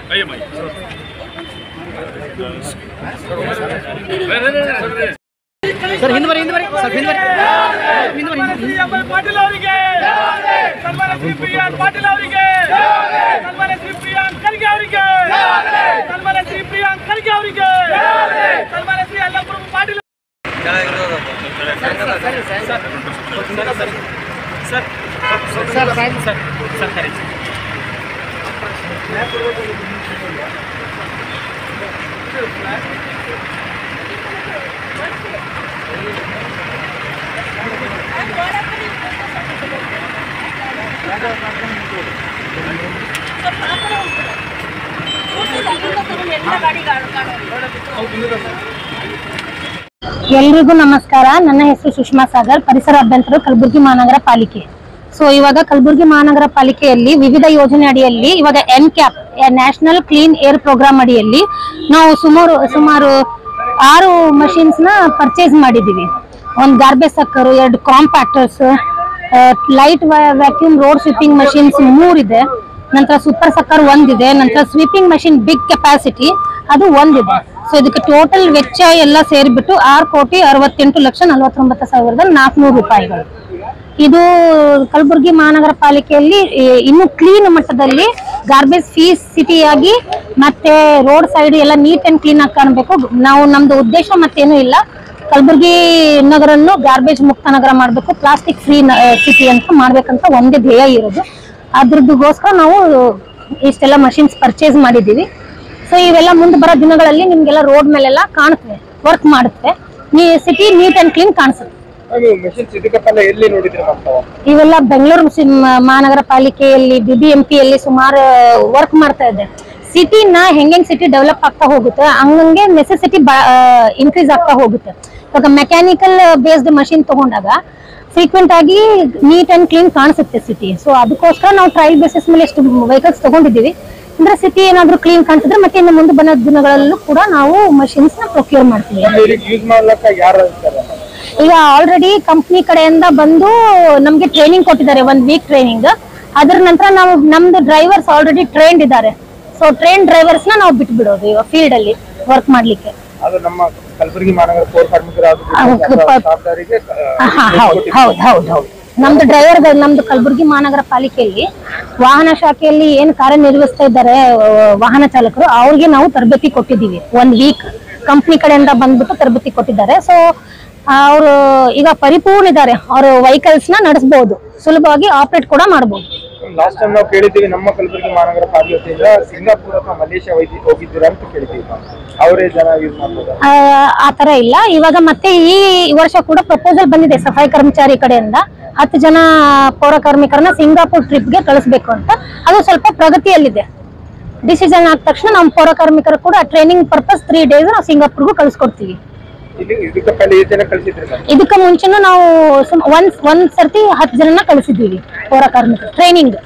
Sir Hind बरी sir Hind बरी पाटिल ಅವರಿಗೆ ಸನ್ಮಾನ್ಯ ಶ್ರೀ ಪ್ರಿಯಾಂಕ್ ಪಾಟಿಲ್ ಅವರಿಗೆ ಸನ್ಮಾನ್ಯ ಶ್ರೀ ಪ್ರಿಯಾಂಕ್ ಖರ್ಗೆ ಅವರಿಗೆ ಸನ್ಮಾನ್ಯ ಶ್ರೀ ಪ್ರಿಯಾಂಕ್ ಖರ್ಗೆ ಅವರಿಗೆ ಸನ್ಮಾನ್ಯ ಶ್ರೀ ಅಲ್ಲಪ್ರಭು ಪಾಟಿಲ್ ಎಲ್ರಿಗೂ ನಮಸ್ಕಾರ. ನನ್ನ ಹೆಸರು ಸುಷ್ಮಾ ಸಾಗರ್, ಪರಿಸರ ಅಭ್ಯಂತರರು, ಕಲಬುರಗಿ ಮಹಾನಗರ ಪಾಲಿಕೆ. ಸೊ ಇವಾಗ ಕಲಬುರಗಿ ಮಹಾನಗರ ಪಾಲಿಕೆಯಲ್ಲಿ ವಿವಿಧ ಯೋಜನೆ ಅಡಿಯಲ್ಲಿ ಇವಾಗ NCAP national clean air programme ಅಡಿಯಲ್ಲಿ ನಾವು ಸುಮಾರು 6 ಮಷಿನ್ಸ್ ನ ಪರ್ಚೇಸ್ ಮಾಡಿದೀವಿ. ಒಂದು garbage sucker, 2 compactors, light vacuum road sweeping machines 3 ಇದೆ. ನಂತರ ಸೂಪರ್ ಸಕ್ಕರ್ 1 ಇದೆ. ನಂತರ ಸ್ವೀಪಿಂಗ್ ಮಷಿನ್ ಬಿಗ್ ಕೆಪಾಸಿಟಿ ಅದು 1 ಇದೆ. ಸೊ ಇದಕ್ಕೆ ಟೋಟಲ್ ವೆಚ್ಚ ಎಲ್ಲ ಸೇರಿಬಿಟ್ಟು 6,68,49,400 ರೂಪಾಯಿಗಳು. ಇದು ಕಲಬುರಗಿ ಮಹಾನಗರ ಪಾಲಿಕೆಯಲ್ಲಿ ಇನ್ನು ಕ್ಲೀನ್ ಮಟ್ಟದಲ್ಲಿ ಗಾರ್ಬೇಜ್ ಫ್ರೀ ಸಿಟಿಯಾಗಿ ಮತ್ತೆ ರೋಡ್ ಸೈಡ್ ಎಲ್ಲ ನೀಟ್ ಅಂಡ್ ಕ್ಲೀನ್ ಆಗಿ ಕಾಣಬೇಕು. ನಾವು ನಮ್ದು ಉದ್ದೇಶ ಮತ್ತೇನು ಇಲ್ಲ, ಕಲಬುರಗಿ ನಗರನ್ನು ಗಾರ್ಬೇಜ್ ಮುಕ್ತ ನಗರ ಮಾಡಬೇಕು, ಪ್ಲಾಸ್ಟಿಕ್ ಫ್ರೀ ಸಿಟಿ ಅಂತ ಮಾಡ್ಬೇಕಂತ ಒಂದೇ ಧ್ಯೇಯ ಇರೋದು. ಅದ್ರದ್ದಗೋಸ್ಕರ ನಾವು ಇಷ್ಟೆಲ್ಲ ಮಷಿನ್ಸ್ ಪರ್ಚೇಸ್ ಮಾಡಿದ್ದೀವಿ. ಸೊ ಇವೆಲ್ಲ ಮುಂದೆ ಬರೋ ದಿನಗಳಲ್ಲಿ ನಿಮ್ಗೆಲ್ಲ ರೋಡ್ ಮೇಲೆಲ್ಲ ಕಾಣುತ್ತೆ, ವರ್ಕ್ ಮಾಡುತ್ತೆ, ಸಿಟಿ ನೀಟ್ ಅಂಡ್ ಕ್ಲೀನ್ ಕಾಣಿಸುತ್ತೆ. ಇವೆಲ್ಲ ಬೆಂಗಳೂರು ಮಹಾನಗರ ಪಾಲಿಕೆಯಲ್ಲಿ BBMPಯಲ್ಲಿ ಸುಮಾರು ವರ್ಕ್ ಮಾಡ್ತಾ ಇದೆ. ಸಿಟಿನ ಹೆಂಗೆ ಸಿಟಿ ಡೆವಲಪ್ ಆಗ್ತಾ ಹೋಗುತ್ತೆ ಹಂಗಂಗೆ ನೆಸೆಸಿಟಿ ಇನ್ಕ್ರೀಸ್ ಆಗ್ತಾ ಹೋಗುತ್ತೆ. ಇವಾಗ ಮೆಕ್ಯಾನಿಕಲ್ ಬೇಸ್ಡ್ ಮಷಿನ್ ತಗೊಂಡಾಗ ಫ್ರೀಕ್ವೆಂಟ್ ಆಗಿ ನೀಟ್ ಅಂಡ್ ಕ್ಲೀನ್ ಕಾಣಿಸುತ್ತೆ ಸಿಟಿ. ಸೊ ಅದಕ್ಕೋಸ್ಕರ ನಾವು ಟ್ರಯಲ್ ಬೇಸಿಸ್ ಮೇಲೆ ಎಷ್ಟು ವೆಹಿಕಲ್ಸ್ ತಗೊಂಡಿದ್ದೀವಿ ಅಂದ್ರೆ ಸಿಟಿ ಏನಾದ್ರು ಕ್ಲೀನ್ ಕಾಣಿಸಿದ್ರೆ ಮತ್ತೆ ಇನ್ನು ಮುಂದೆ ಬಂದ ದಿನಗಳಲ್ಲೂ ಕೂಡ ನಾವು ಮಷಿನ್ಸ್ ನ ಪ್ರೊಕ್ಯೂರ್ ಮಾಡ್ತೀವಿ. ಈಗ ಆಲ್ರೆಡಿ ಕಂಪ್ನಿ ಕಡೆಯಿಂದ ಬಂದು ನಮ್ಗೆ ಟ್ರೈನಿಂಗ್ ಕೊಟ್ಟಿದ್ದಾರೆ, 1 ವೀಕ್ ಟ್ರೈನಿಂಗ್. ಅದ್ರ ನಂತರ ನಾವು ನಮ್ದು ಡ್ರೈವರ್ಸ್ ಆಲ್ರೆಡಿ ಟ್ರೈನ್ಡ್ ಇದ್ದಾರೆ. ಸೊ ಟ್ರೈನ್ ಡ್ರೈವರ್ಸ್ ನ ನಾವು ಬಿಟ್ಬಿಡೋದು ಇವಾಗ ಫೀಲ್ಡ್ ಅಲ್ಲಿ ವರ್ಕ್ ಮಾಡ್ಲಿಕ್ಕೆ. ನಮ್ದು ಡ್ರೈವರ್ ನಮ್ದು ಕಲಬುರಗಿ ಮಹಾನಗರ ಪಾಲಿಕೆಯಲ್ಲಿ ವಾಹನ ಶಾಖೆಯಲ್ಲಿ ಏನ್ ಕಾರ್ಯನಿರ್ವಹಿಸ್ತಾ ಇದ್ದಾರೆ ವಾಹನ ಚಾಲಕರು, ಅವ್ರಿಗೆ ನಾವು ತರಬೇತಿ ಕೊಟ್ಟಿದ್ದೀವಿ. 1 ವೀಕ್ ಕಂಪ್ನಿ ಕಡೆಯಿಂದ ಬಂದ್ಬಿಟ್ಟು ತರಬೇತಿ ಕೊಟ್ಟಿದ್ದಾರೆ. ಸೊ ಅವರು ಈಗ ಪರಿಪೂರ್ಣ ಇದ್ದಾರೆ, ಅವರು ವೆಹಿಕಲ್ಸ್ ನ ನಡೆಸಬಹುದು, ಸುಲಭವಾಗಿ ಆಪರೇಟ್ ಕೂಡ ಮಾಡಬಹುದು. ಲಾಸ್ಟ್ ಟೈಮ್ ನಾವು ಕೇಳಿದ್ದೀವಿ ನಮ್ಮ ಕಲಬುರಗಿ ಮಹಾನಗರ ಪಾಲಿಕೆಯಿಂದ ಸಿಂಗಾಪುರ್ ಅಥವಾ ಮಲೇಷ್ಯಾ ಹೋಗಿದ್ದೀರಾ ಅಂತ ಕೇಳಿದ್ದೀವಿ. ಅವರೇ ಜನ ಯೂಸ್ ಮಾಡ್ಬೋದು? ಆ ತರ ಇಲ್ಲ. ಇವಾಗ ಮತ್ತೆ ಈ ವರ್ಷ ಕೂಡ ಪ್ರಪೋಸಲ್ ಬಂದಿದೆ ಸಫಾಯಿ ಕರ್ಮಚಾರಿ ಕಡೆಯಿಂದ 10 ಜನ ಪೌರ ಕಾರ್ಮಿಕರನ್ನ ಸಿಂಗಾಪುರ್ ಟ್ರಿಪ್ ಗೆ ಕಳಿಸ್ಬೇಕು ಅಂತ. ಅದು ಸ್ವಲ್ಪ ಪ್ರಗತಿಯಲ್ಲಿದೆ. ಡಿಸಿಷನ್ ಆದ ತಕ್ಷಣ ನಮ್ಮ ಪೌರ ಕಾರ್ಮಿಕರು ಕೂಡ ಟ್ರೈನಿಂಗ್ ಪರ್ಪಸ್ 3 ಡೇಸ್ ನಾವು ಸಿಂಗಾಪುರ್ಗೂ ಕಳಿಸ್ಕೊಡ್ತೀವಿ. ಇದಕ್ಕೆ ಮುಂಚೆನೂ ನಾವು ಒಂದ್ ಸರ್ತಿ 10 ಜನನ ಕಳಿಸಿದ್ದೀವಿ ಪೌರ ಕಾರ್ಮಿಕರು ಟ್ರೈನಿಂಗ್.